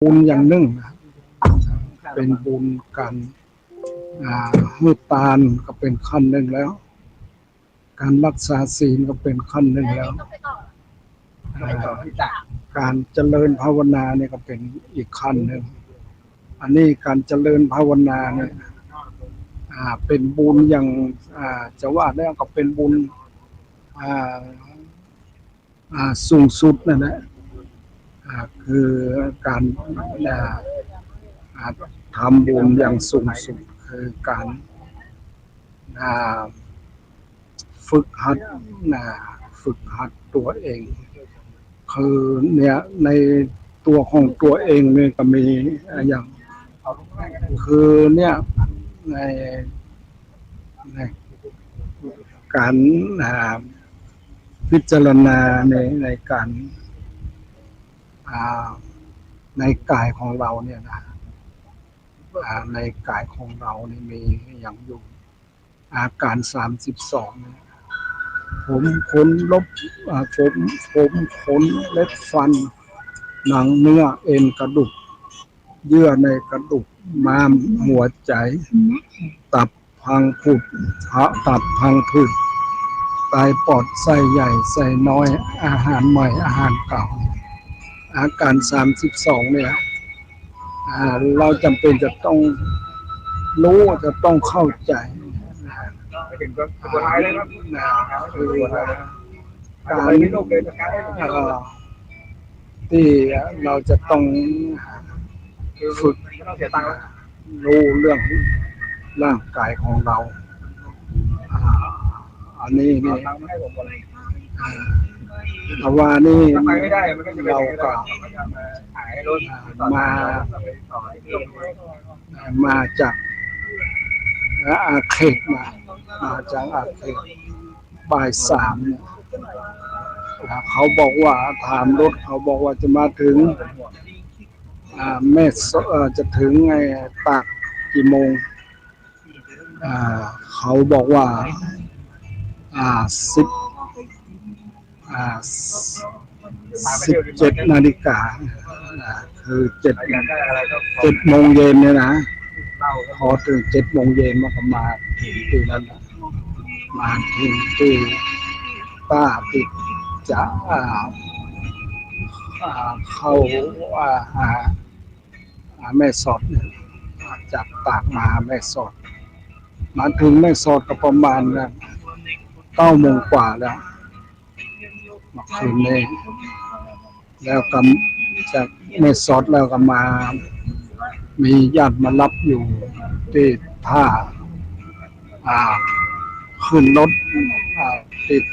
บุญอย่างหนึ่งนะเป็นบุญการให้ทานก็เป็นขั้นหนึ่งแล้วการรักษาศีลก็เป็นขั้นหนึ่งแล้วอ่าการเจริญภาวนาเนี่ยก็เป็นอีกขั้นหนึ่งอันนี้การเจริญภาวนาเนี่ยเป็นบุญอย่างจะว่าแล้วก็เป็นบุญอ่าสูงสุดนะนะคือการอ่าทำบุญอย่างสูงสุดคือการอ่าฝึกหัดนะฝึกหัดตัวเองคือเนี่ยในตัวของตัวเองเนี่ยก็มีอย่างคือเนี่ยในในการอ่าพิจารณาในการอ่าในกายของเราเนี่ยนะในกายของเรานี่มีอย่างอยู่อาการ32เนี่ยผมขนลบผมขนเล็บฟันหนังเนื้อเอ็นกระดูกเยื่อในกระดูกม้ามหัวใจตับพังผืดตับพังผืดไตปอดไส้ใหญ่ไส้น้อยอาหารใหม่อาหารเก่าอาการ32เนี่ยเราจำเป็นจะต้องรู้จะต้องเข้าใจไม่ถึงก็ตัวท้ายแล้วครับคือการที่เราจะต้องฝึกรู้เรื่องร่างกายของเราอันนี้นี่แต่ว่านี่เราก็มามาจากอาเขตมาจากอาเขตบ่ายสามเนี่ยเขาบอกว่าถามรถเขาบอกว่าจะมาถึงแม่จะถึงไอ้ตากกี่โมงเขาบอกว่าสิบอ่า17 นาฬิกาคือ7 โมงเย็นเนี่ยนะพอถึง7 โมงเย็นมันก็มาถึงที่นั้นมาถึงที่ป้าติดจะเข้าหาแม่สอดเนี่ยจากตากมาแม่สอดมาถึงแม่สอดก็ประมาณ9 โมงกว่าแล้วเมื่อคืนนี้แล้วก็จากแม่สอดแล้วก็มามีญาติมารับอยู่ที่ท่าอ่าขึ้นรถติด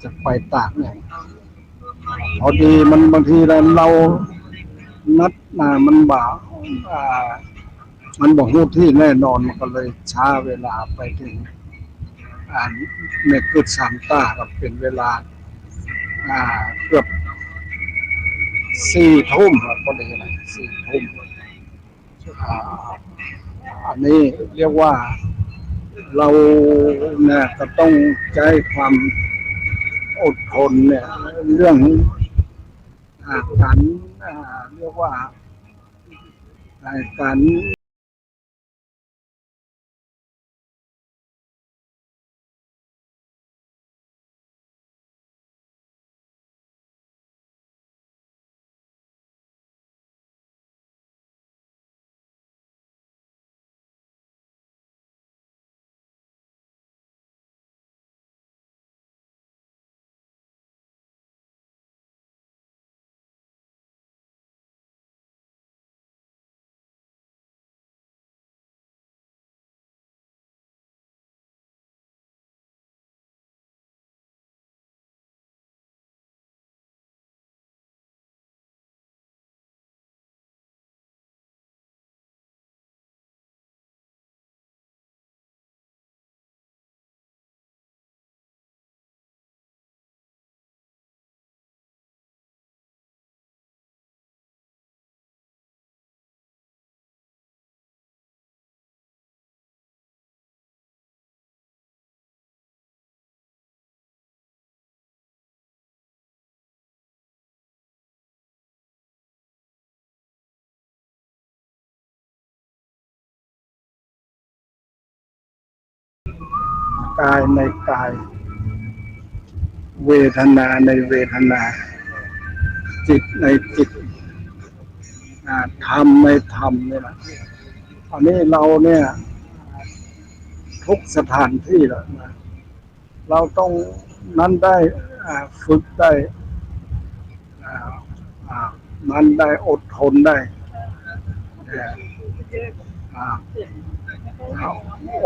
จะไปตากเนี่ยพอดีมันบางทีเรานัดมามันบ่าอ่ามันบอกฮู้ที่แน่นอนมันก็เลยช้าเวลาไปถึงในกุดสามตาก็เป็นเวลาเกือบ4 ทุ่มครับพอดีเลย4 ทุ่มอ่าอันนี้เรียกว่าเราเนี่ยก็ต้องใช้ความอดทนเนี่ยเรื่องการเรียกว่าการ กายในกายเวทนาในเวทนาจิตในจิตธรรมในธรรมนี่แหละอันนี้เราเนี่ยทุกสถานที่แหละเราต้องนั้นได้ฝึกได้อ่ามันได้อดทนได้อ่า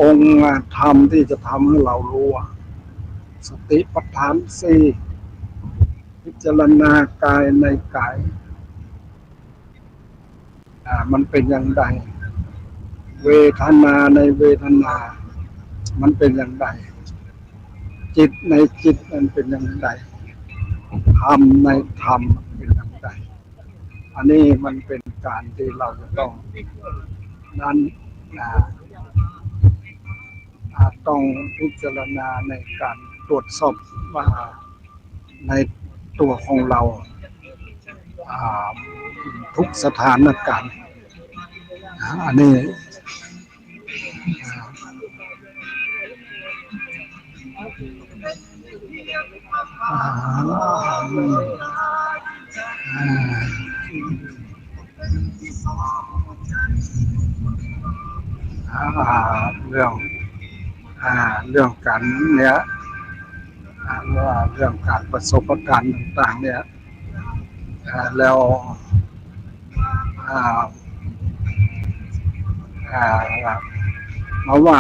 องค์ธรรมที่จะทำให้เรารู้ว่าสติปัฏฐานสี่พิจารณากายในกายมันเป็นอย่างไรเวทนาในเวทนามันเป็นอย่างไรจิตในจิตมันเป็นอย่างไรธรรมในธรรมเป็นอย่างไรอันนี้มันเป็นการที่เราจะต้องนั้นต้องพิจารณาในการตรวจสอบว่าในตัวของเราทุกสถานการณ์อันนี้เรื่องการเนี้ยเรื่องการประสบการณ์ต่างๆเนี่ยแล้วเพราะว่า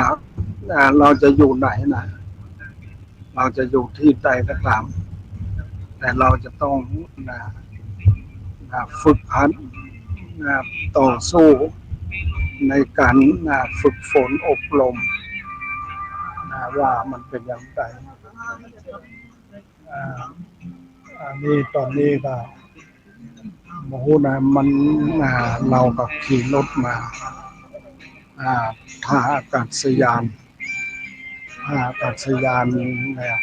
เราจะอยู่ไหนนะเราจะอยู่ที่ใดก็ตามแต่เราจะต้องฝึกหัดต่อสู้ในการฝึกฝนอบรมว่ามันเป็นอย่างไรอันนี้ตอนนี้ก็โมโหนะมันเราก็ขี่รถมาท่าอากาศยาน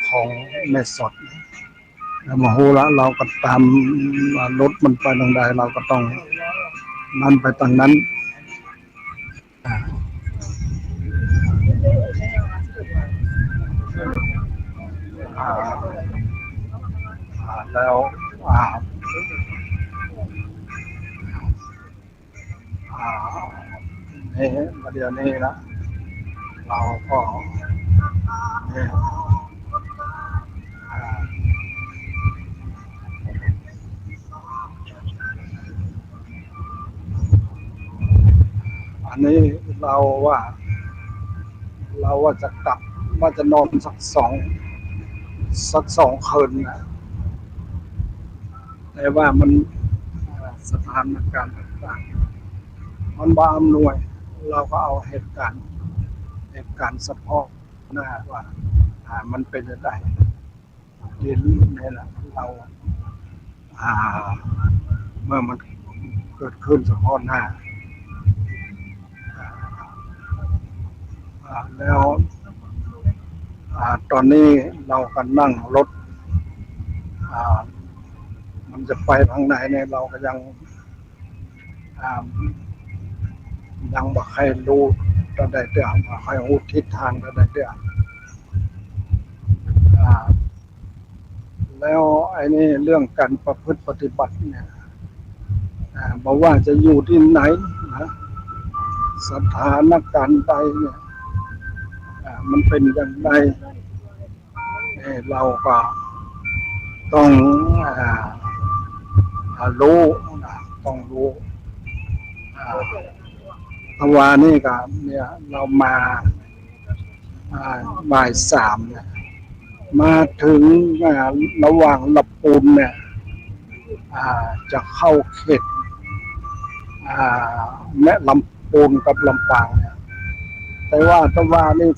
ของแม่สอดโมโหละเราก็ตามรถมันไปทางใดเราก็ต้องนั่นไปทางนั้นแล้วนี่ประเดี๋ยวนี้ละเราก็เนี่ยอันนี้เราว่าจะกลับว่าจะนอนสักสองคืนนะแต่ว่ามันสถานการณ์ต่างๆมันบ้าอำนวยเราก็เอาเหตุการณ์เฉพาะหน้าว่ามันเป็นยังไงดินนี่แหละเราเมื่อมันเกิดขึ้นเฉพาะหน้าแล้วตอนนี้เราก็นั่งรถมันจะไปทางไหนเนี่ยเราก็ยังบ่ใครรู้ตอนใดเดือดบ่ใครรู้ทิศทางตอนใดเดือดแล้วไอ้นี่เรื่องการประพฤติปฏิบัติเนี่ยบอกว่าจะอยู่ที่ไหนนะสถานการณ์ใดเนี่ยมันเป็นอย่างไรเราก็ต้องรู้ต้องรู้เมื่อวานนี้ก็เนี่ยเรามาบ่ายสามเนี่ยมาถึงระหว่างลำปูนเนี่ยจะเข้าเขตแม่ลำปูนกับลำปางเนี่ยแต่ว่านี่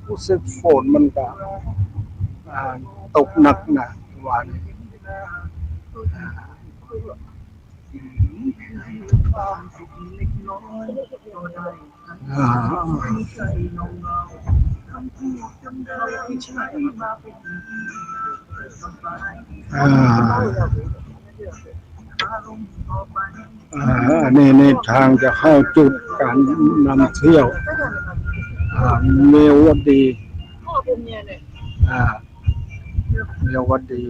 รู้สึกฝนมันก็ตกหนักนะวันนี้นี่ทางจะเข้าจุดการนำเที่ยวเมวดี อ่าเรียกว่าดี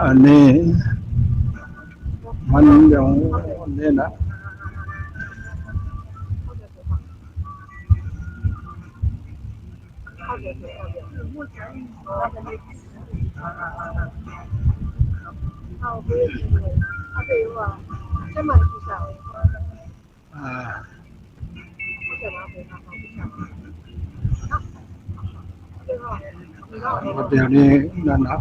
อันนี้มันอย่างนี้นะอ่าเดี๋ยวนี้นั่นนะ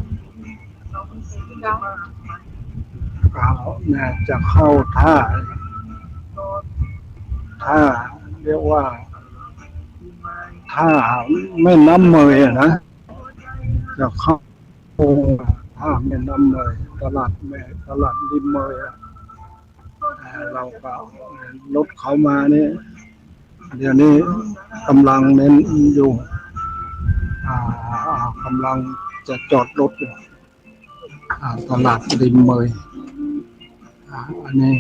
ก็เนี่ยจะเข้าท่าเรียกว่าท่าแม่น้ำเมยอะนะจะเข้าท่าแม่น้ำเมยตลาดริมเมยอะเราก็รถเขามาเนี่ยเดี๋ยวนี้กำลังเน้นอยู่กำลังจะจอดรถอยู่ตลาดริมเมยอันนี้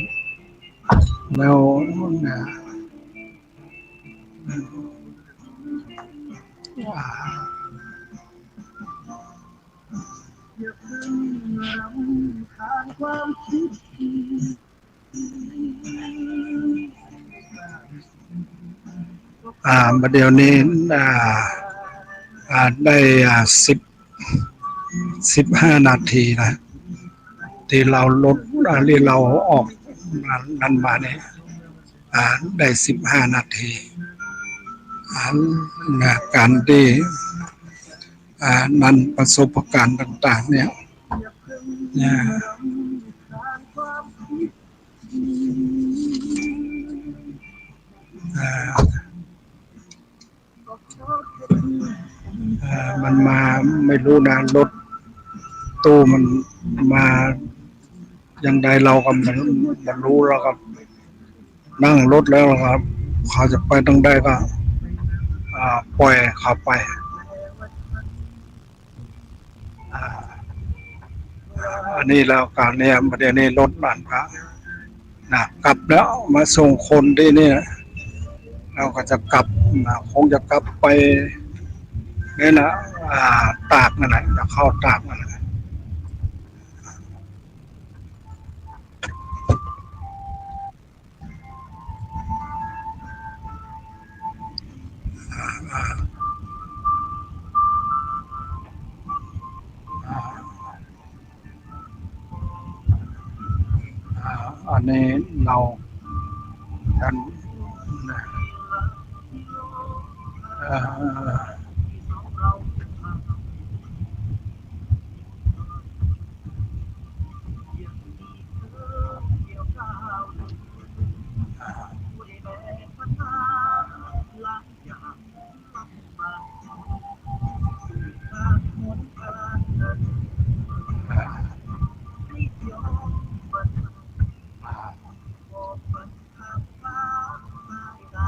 แล้วเนี่ยประเดี๋ยวนี้ได้15 นาทีนะที่เราลดที่เราออกนั้นมาเนี่ยได้15 นาทีการที่นั้นประสบการณ์ต่างๆเนี่ยมันมาไม่รู้นะรถตู้มันมาอย่างใดเราก็มันรู้แล้วก็นั่งรถแล้วครับเขาจะไปตรงใดก็ปล่อยเขาไปอันนี้แล้วการเนี่ยประเดี๋ยวนี้รถบ้านพระกลับแล้วมาส่งคนที่นี่เราก็จะกลับคงจะกลับไปนี่นะตากนั่นแหละจะเข้าตากนั่นแหละอันนี้เราท่าน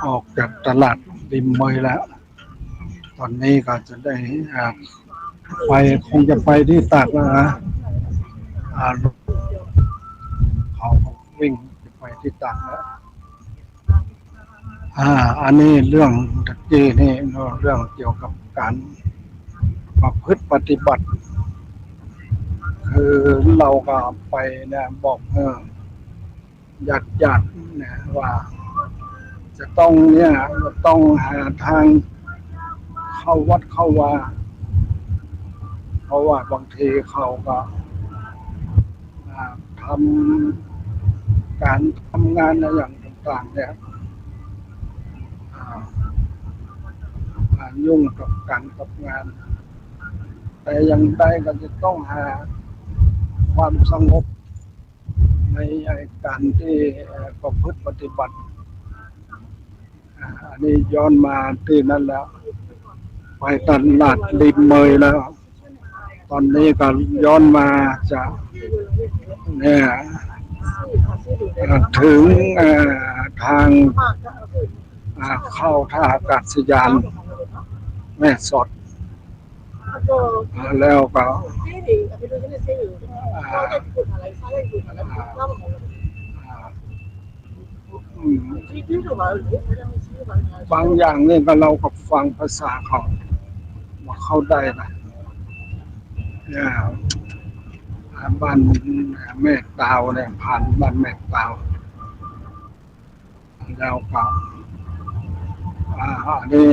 ออกจากตลาดริมเมยแล้วตอนนี้ก็จะได้ไปคงจะไปที่ตากแล้วนะเขาวิ่งไปที่ตากแล้วอันนี้เรื่องตะกี้นี่เรื่องเกี่ยวกับการประพฤติปฏิบัติคือเราก็ไปเนี่ยบอกญาติเนี่ยว่าจะต้องหาทางเข้าวัดเข้าวาเพราะว่าบางทีเขาก็ทการทำงานอะไรอย่างต่างๆเนี่ยยุ่งกับงานแต่ยังใดก็จะต้องหาความสงบในการที่ประพฤติปฏิบัติอันนี้ย้อนมาที่นั่นแล้วไปตลาดริมเมยแล้วตอนนี้ก็ย้อนมาจากเนี่ยถึงทางเข้าท่าอากาศยานแม่สอดแล้วก็ อืมบางอย่างเนี่ยก็เราก็ฟังภาษาเขาว่าเข้าได้นะเนี่ยบ้านแม่ตาวเนี่ยผ่านบ้านแม่ตาวแล้วก็อันนี้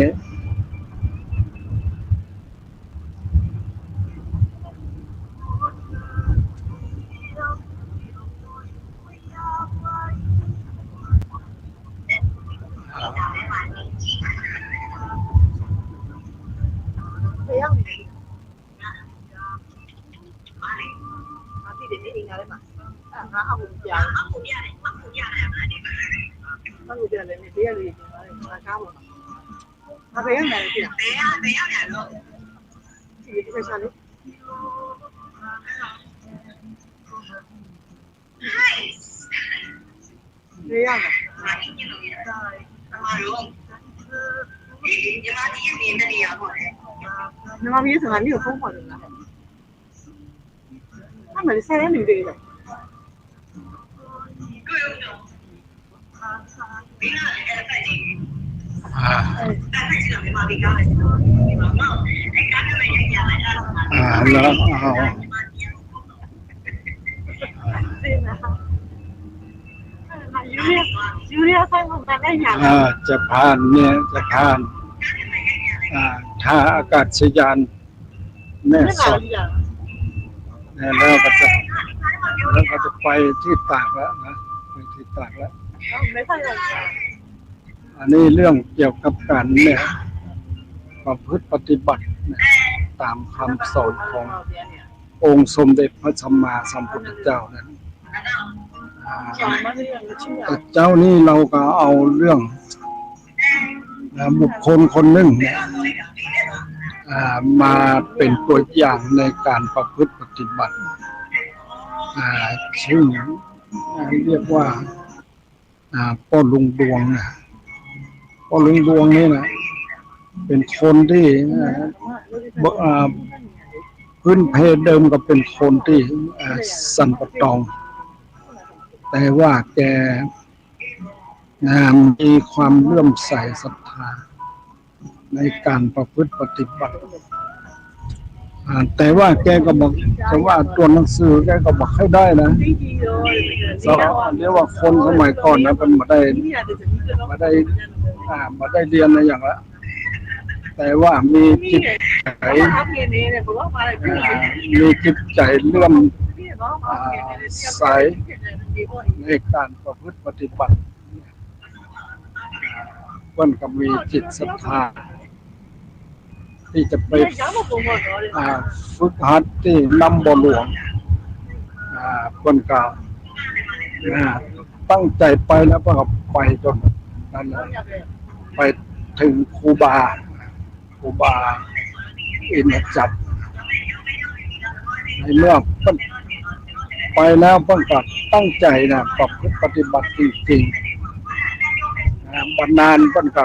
อ่าแล้วเอาจะผ่านเนี่ยจะผ่านท่าอากาศยานแม่สอดเนี่ยแล้วก็จะไปที่ตากแล้วนะไปที่ตากแล้วอันนี้เรื่องเกี่ยวกับการเนี่ยประพฤติปฏิบัติเนี่ยตามคำสอนขององค์สมเด็จพระสัมมาสัมพุทธเจ้านั้นแต่เจ้านี่เราก็เอาเรื่องบุคคลคนหนึ่งเนี่ยมาเป็นตัวอย่างในการประพฤติปฏิบัติซึ่งเรียกว่าพ่อลุงดวงนะพ่อลุงดวงนี่นะเป็นคนที่พื้นเพเดิมก็เป็นคนที่สันปะตองแต่ว่าแกมีความเลื่อมใสศรัทธาในการประพฤติปฏิบัติแต่ว่าแกก็บอกแต่ว่าตัวหนังสือแกก็บอกให้ได้นะเรียกว่าคนสมัยก่อนนะมันมาได้เรียนอะไรอย่างละแต่ว่ามีจิตใจเลื่อมใสในการประพฤติปฏิบัติเพิ่นก็มีจิตศรัทธาที่จะไปฝึกหัดที่นำบ่หลวงเพิ่นก็ตั้งใจไปแล้วก็ไปจนนั่นแหละไปถึงครูบาอินทจักรในเมื่อเพิ่นไปแล้วเพิ่นก็ตั้งใจนะประพฤติปฏิบัติจริงๆบรรณานเพิ่นก็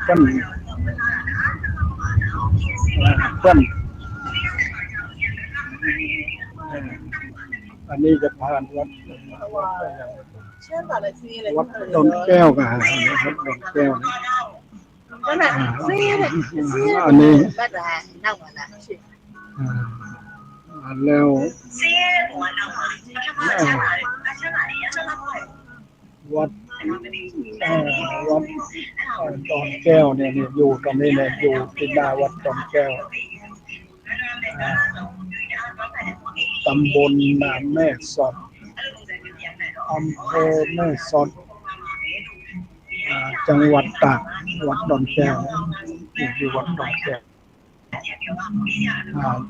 เพิ่นอันนี้จะผ่านวัดดอนแก้วกันนะครับดอนแก้วอันนี้แล้ววัดดอนแก้วเนี่ยอยู่ตอนนี้เนี่ยอยู่ที่หน้าวัดดอนแก้วตำบลนาแม่สอดอำเภอแม่สอดจังหวัดตากวัดดอนแก้วอยู่วัดดอนแก้ว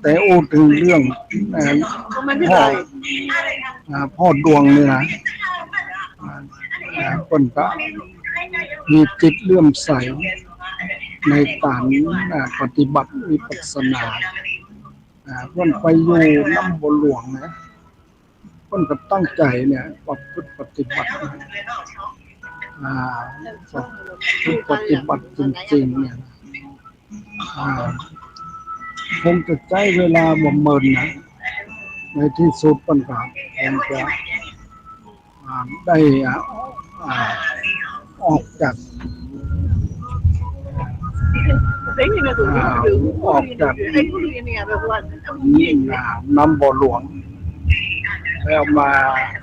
แต่อูถึงเรื่องพ่อดวงเนี่ยนะคนก็มีจิตเลื่อมใสในการปฏิบัติวิปัสสนาเพิ่นไปอยู่น้ำบ่หลวงนะเพิ่นก็ตั้งใจเนี่ยประพฤติปฏิบัติปฏิบัติจริงๆเนี่ยคงจะใช้เวลาบ่เมินนะในที่สุดเพิ่นก็คงจะได้ อ่าออกจากออกจากน้ำบ่อหลวงแล้วมา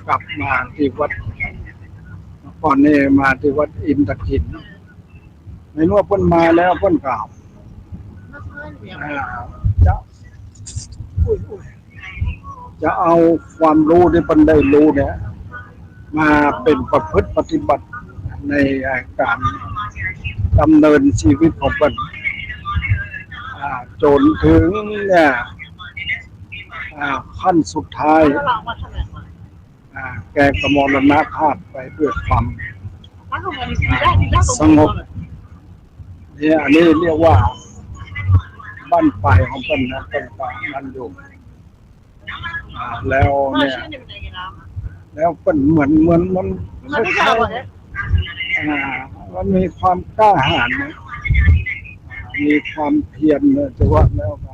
กลับมาที่วัดก่อนนี้มาที่วัดอินทขินในเมื่อเพิ่นมาแล้วเพิ่นกล่าวจะอุ้ยจะเอาความรู้ที่เพิ่นได้รู้เนี่ยมาเป็นประพฤติปฏิบัติในการดำเนินชีวิตของเพิ่นจนถึงเนี่ยขั้นสุดท้ายแกก็มรณภาพไปด้วยความสงบเนี่ยอันนี้เรียกว่าบ้านปลายของเพิ่นนะเพิ่นก็นั่นอยู่แล้วเนี่ยแล้วเพิ่นเหมือนมันคล้ายๆมันมีความกล้าหาญนะมีความเพียรนะจะว่าแล้วก็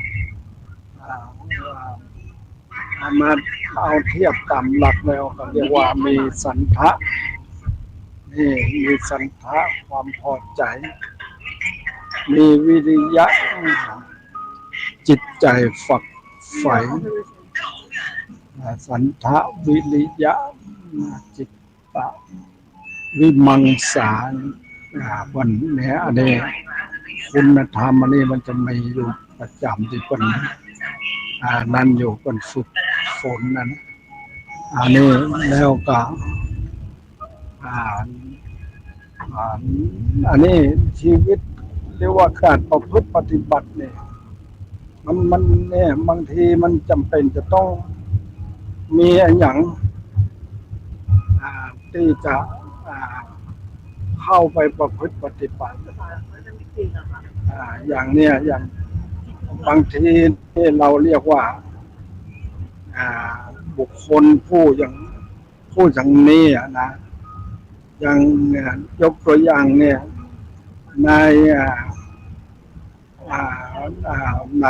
มาเอาเทียบตามหลักแล้วก็เรียกว่ามีสันทะนี่มีสันทะความพอใจมีวิริยะจิตใจฝักใฝ่สันทะวิริยะจิตตะวิมังสาวันนี้อันนี้คุณธรรมอันนี้มันจะมีอยู่ประจำที่เป็นนั่นอยู่เป็นฝึกฝนนั้นอันนี้แล้วก็อันนี้ชีวิตเรียกว่าการประพฤติปฏิบัติเนี่ยมันเนี่ยบางทีมันจำเป็นจะต้องมีอย่างที่จะเข้าไปประพฤติปฏิบัติอย่างเนี้ยอย่างบางทีที่เราเรียกว่าบุคคลผู้อย่างนี้นะอย่างยกตัวอย่างเนี่ยในใน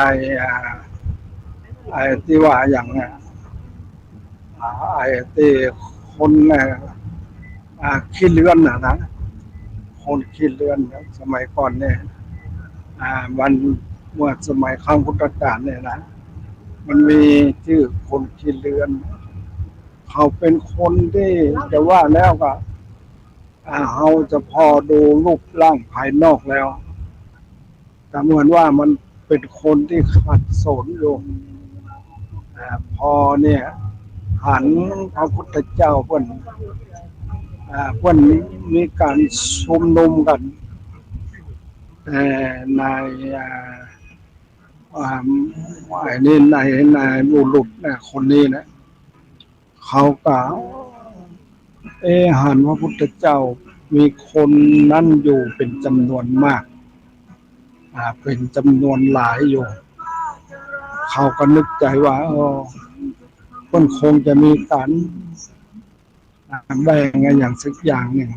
ไอ้ที่ว่าอย่างไอ้ที่คนขี้เลื่อนนะคนขี้เลื่อนสมัยก่อนเนี่ยวันเมื่อสมัยครั้งพุทธกาลเนี่ยนะมันมีชื่อคนขี้เลื่อนเขาเป็นคนที่จะว่าแล้วก็เขาจะพอดูรูปร่างภายนอกแล้วแต่เหมือนว่ามันเป็นคนที่ขัดสนอยู่พอเนี่ยหันพระพุทธเจ้าเพิ่นมีการชุมนุมกันในไอ้นี่ในบุรุษคนนี้นะเขากล่าวหันพระพุทธเจ้ามีคนนั่นอยู่เป็นจำนวนมากเป็นจำนวนหลายอยู่เขาก็นึกใจว่าคนคงจะมีการแบ่งกันอย่างสักอย่างหนึ่ง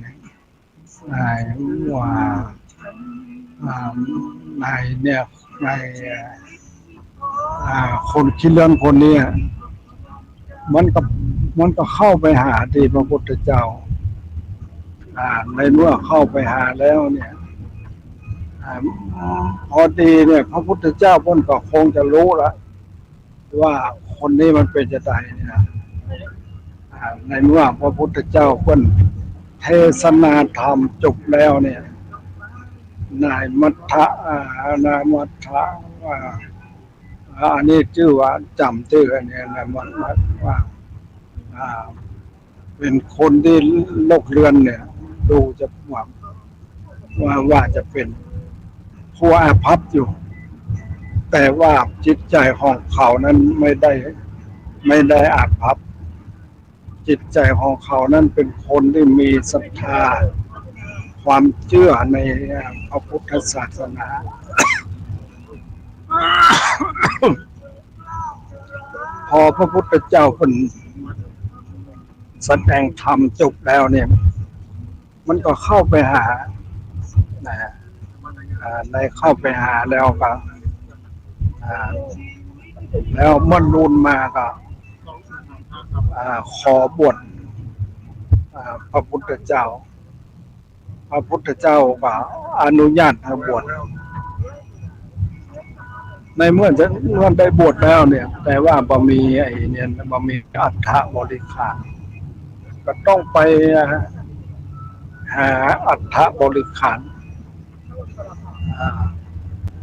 ว่าในเนี่ยในคนคิดเรื่องคนนี้มันก็เข้าไปหาที่พระพุทธเจ้าในเมื่อเข้าไปหาแล้วเนี่ยพอดีเนี่ยพระพุทธเจ้าเพิ่นก็คงจะรู้ละว่าคนนี้มันเป็นจะไดเนี่ยในเมื่อพระพุทธเจ้าเพิ่นเทศนาธรรมจบแล้วเนี่ยนายมัทธะอันนี้ชื่อว่าจำชื่ออันนี้นะมันว่าเป็นคนที่โลกเรือนเนี่ยดูจะว่าจะเป็นผู้อาภัพอยู่แต่ว่าจิตใจของเขานั้นไม่ได้อาภัพจิตใจของเขานั้นเป็นคนที่มีศรัทธาความเชื่อในพระพุทธศาสนาพอพระพุทธเจ้าเป็นแสดงธรรมจบแล้วเนี่ยมันก็เข้าไปหาในเข้าไปหาแล้วก็แล้วมันรุนมาก็ขอบวช พระพุทธเจ้าพระพุทธเจ้าก็อนุญาตให้บวชในเมื่อได้บวชแล้วเนี่ยแต่ว่าบ่มีไอ้เนี่ยบ่มีอัฐบริขารก็ต้องไปหาอัฐบริขารอ่า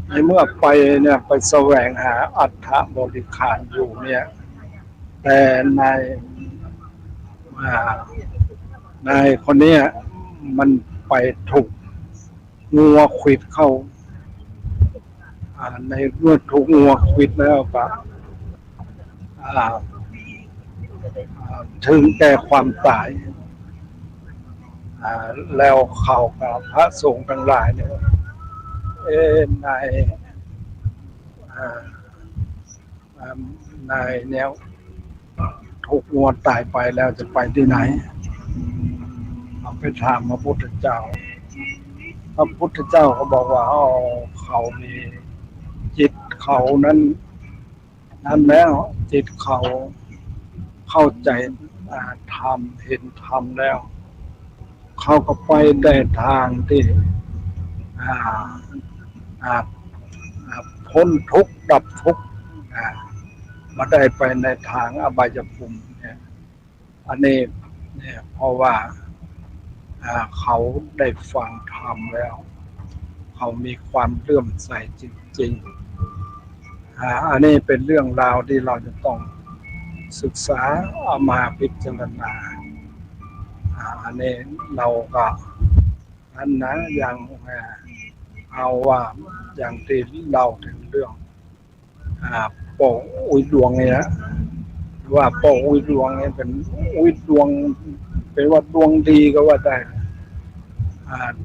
ในเมื่อไปเนี่ยไปแสวงหาอัฐบริขารอยู่เนี่ยแต่ในอ่านายคนเนี้ยมันไปถูกงัวขวิดเข้าในเมื่อถูกงัวขวิดแล้วก็อ่าถึงแก่ความตายแล้วเขากับพระสงฆ์ทั้งหลายเนี่ยนายอ่าอ่านายแนวถูกงัวตายไปแล้วจะไปที่ไหนเอาไปถามพระพุทธเจ้าพระพุทธเจ้าเขาบอกว่าเขามีจิตเขานั้นแล้วจิตเขาเข้าใจธรรมเห็นธรรมแล้วเขาก็ไปได้ทางที่อ่าอ่าพ้นทุกข์ดับทุกข์มาได้ไปในทางอบายภูมิเนี่ยอันนี้เนี่ยเพราะว่าเขาได้ฟังธรรมแล้วเขามีความเลื่อมใสจริงๆอันนี้เป็นเรื่องราวที่เราจะต้องศึกษาเอามาพิจารณาอันนี้เราก็นั้นนะอย่างเอาว่าอย่างที่เราถึงเรื่องโป่งอุ้ยดวงเนี่ยนะว่าโป่งอุ้ยดวงเนี่ยเป็นอุ้ยดวงเป็นว่าดวงดีก็ว่าได้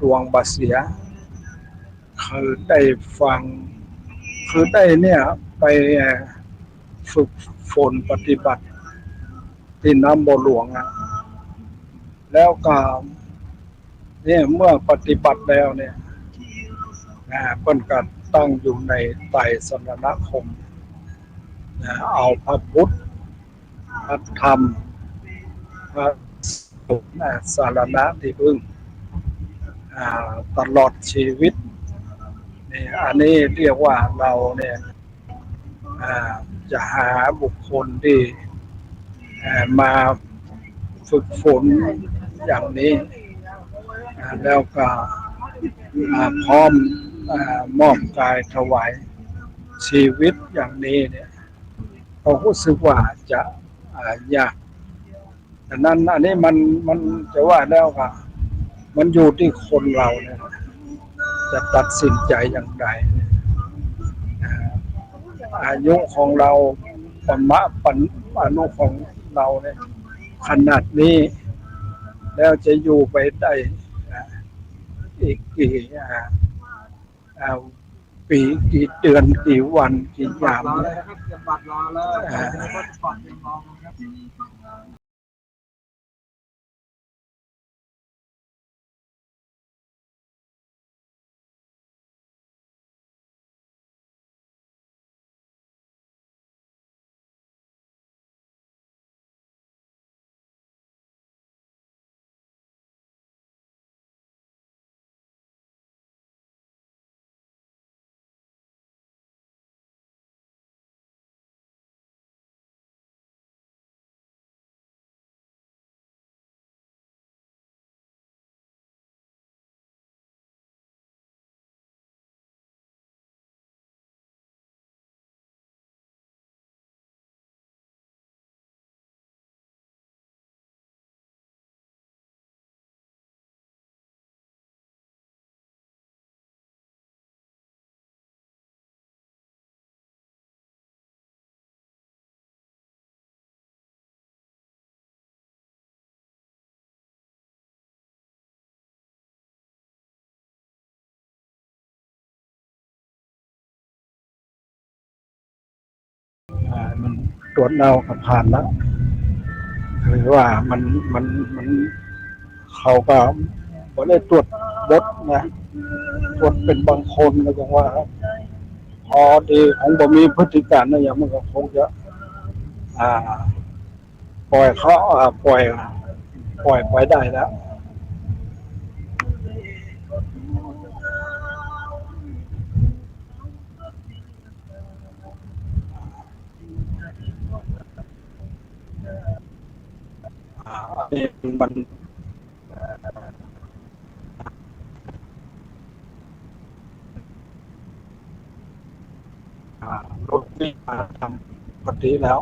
ดวงบาเสียคือได้ฟังคือได้เนี่ยไปฝึกฝนปฏิบัติที่น้ำบ่อหลวงแล้วก็เนี่ยเมื่อปฏิบัติแล้วเนี่ยเพิ่นก็ตั้งอยู่ในไตรสรณคมเอาพระพุทธพระธรรมพระสงฆ์สารณะที่พึ่งตลอดชีวิตนี่อันนี้เรียกว่าเราเนี่ยจะหาบุคคลที่มาฝึกฝนอย่างนี้แล้วก็พร้อมมอบกายถวายชีวิตอย่างนี้เนี่ยเขารู้สึกว่าจะยากดังนั้นอันนี้มันจะว่าแล้วก็มันอยู่ที่คนเราเนี่ยจะตัดสินใจอย่างไรอายุของเราอายุของเราเนี่ยขนาดนี้แล้วจะอยู่ไปได้อีกกี่ปีกี่เดือนกี่วันกี่ยามมันตรวจเราก็ผ่านแล้วคือว่ามันเขาก็บ่ได้ตรวจบดนะตรวจเป็นบางคนก็จังว่าพอดีของบ่มีพฤติการนะอย่างมันก็คงจะอ่าปล่อยเขาปล่อย ปล่อยไปได้แล้วอันนี้มันรถวิ่งมาทำปกติแล้ว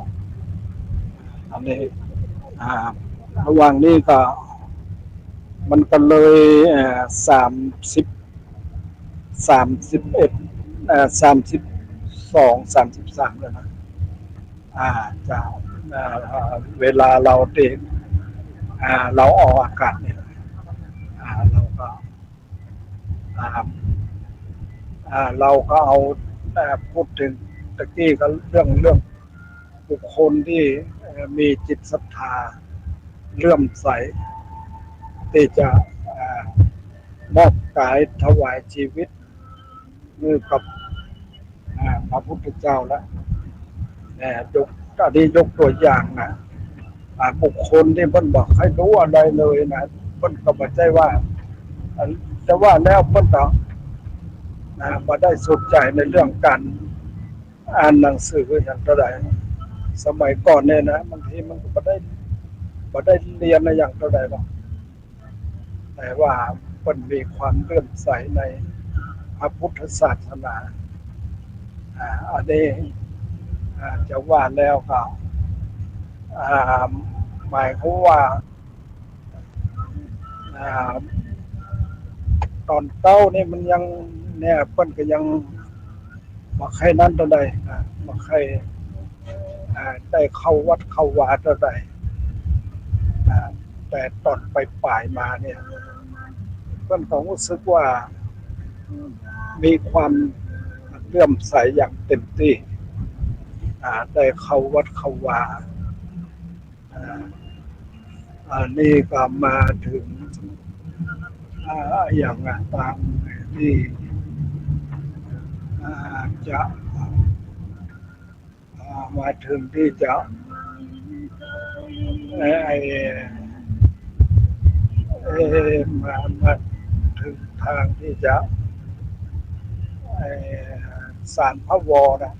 อันนี้อ่าระหว่างนี้ก็มันก็เลย30 3132 33แล้วนะจะเวลาเราเด็กเราออกอากาศเนี่ยเราก็อ่าเราก็เอาพูดถึงตะกี้ก็เรื่องบุคคลที่มีจิตศรัทธาเลื่อมใสที่จะมอบกายถวายชีวิตมือกับพระพุทธเจ้าแล้วยกอันนี้ยกตัวอย่างนะบุคคลที่เพิ่นบอกให้รู้อะไรเลยนะเพิ่นก็บอกใจว่าแต่ว่าแล้วเพิ่นก็มาได้สนใจในเรื่องการอ่านหนังสืออย่างเท่าไหร่สมัยก่อนเนี่ยนะบางทีมันก็บ่ได้เรียนในอย่างเท่าไหร่หรอกแต่ว่าเพิ่นมีความเลื่อมใสในพระพุทธศาสนาอันนี้จะว่าแล้วก็หมายความว่าตอนเต้านี่มันยังเนี่ยเพิ่นก็ยังบ่ใครนั้นเท่าใดบ่ใครได้เข้าวัดเข้าวาเท่าใดแต่ตอนปลายๆมาเนี่ยเพิ่นก็รู้สึกว่ามีความเลื่อมใสอย่างเต็มที่ได้เข้าวัดเข้าวาอันนี้ก็มาถึงอย่างตามที่จะมาถึงที่จะไอ้มาถึงทางที่จะไอ้ศาลพระวรนะ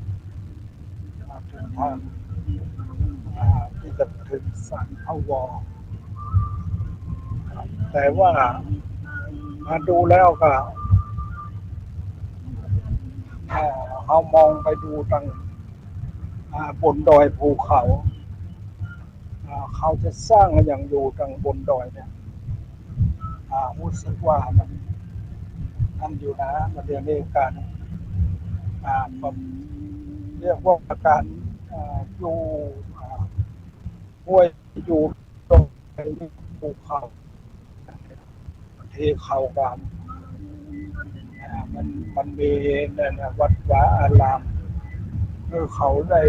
มาถึงทางที่จะถึงศาลพระวรแต่ว่ามาดูแล้วก็เขามองไปดูทางบนดอยภูเขาเขาจะสร้างอย่างอยู่ทางบนดอยเนี่ยรู้สึกว่ามันอยู่นะมันเรียกในการผมเรียกว่าการอยู่ห้วยอยู่ตรงภูเขาที่เขากามมันมีเนี่ยนะวัดวาอารามคือเขาได้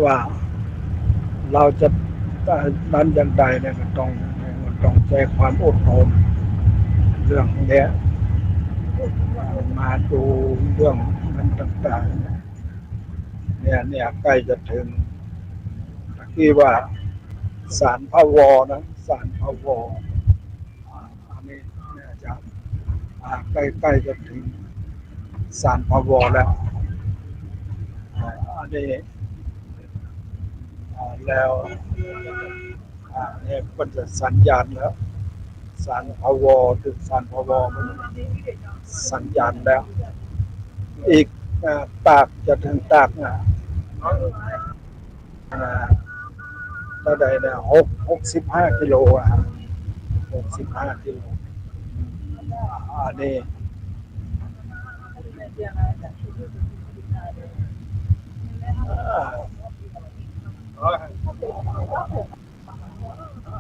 ว่าเราจะนั้นอย่างใดเนี่ยก็ต้องใจความอดทนเรื่องเนี้ยมาดูเรื่องนั้นต่างๆเนี่ยใกล้จะถึงที่ว่าศาลพระวอนะศาลพระวออันนี้เนี่ยจะใกล้จะถึงศาลพระวอแล้วอันนี้แล้วเนี่ยก็จะสัญญาณแล้วศาลพระวอถึงศาลพระวอมันสัญญาณแล้วอีกตากจะถึงตากเท่าใดเนี่ย65 กิโล65 กิโลอันนี้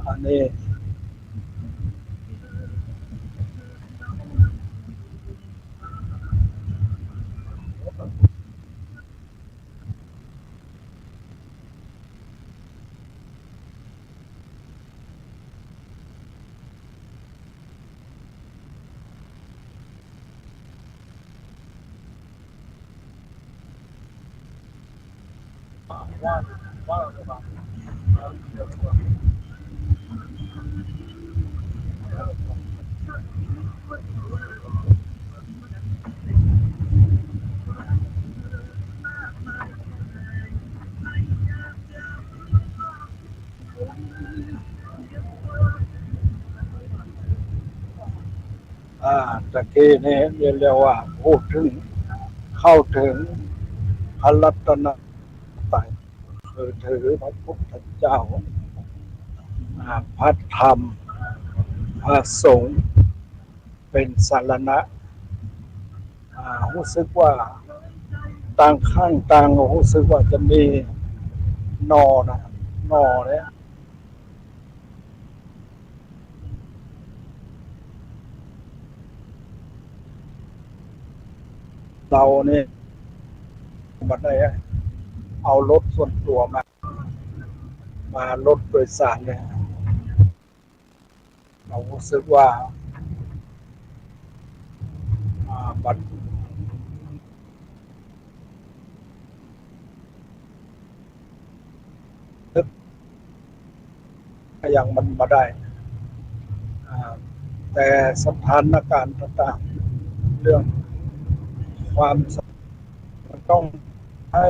อันนี้ตะกี้นี่เรียกว่าพูดถึงเข้าถึงพระรัตนตรัยคือถือพระพุทธเจ้าพระธรรมพระสงฆ์เป็นสารณะรู้สึกว่าต่างข้างต่างรู้สึกว่าจะมีนอนะนอเนี่ยเราเนี่ยบัดนี้เอารถส่วนตัวมารถโดยสารเนี่ยเรารู้สึกว่าบัดนึกอย่างมันมาได้แต่สถานการณ์ต่างๆเรื่องความมันต้องให้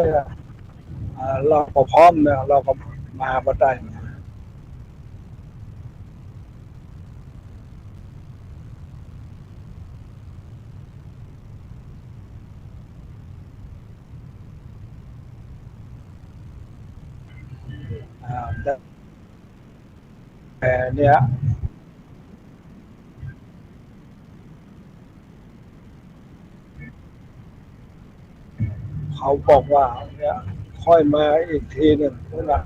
เราก็พร้อมเนี่ยเราก็มาบ่ได้แต่เนี่ยเขาบอกว่าเนี่ยค่อยมาอีกทีหนึ่งนะ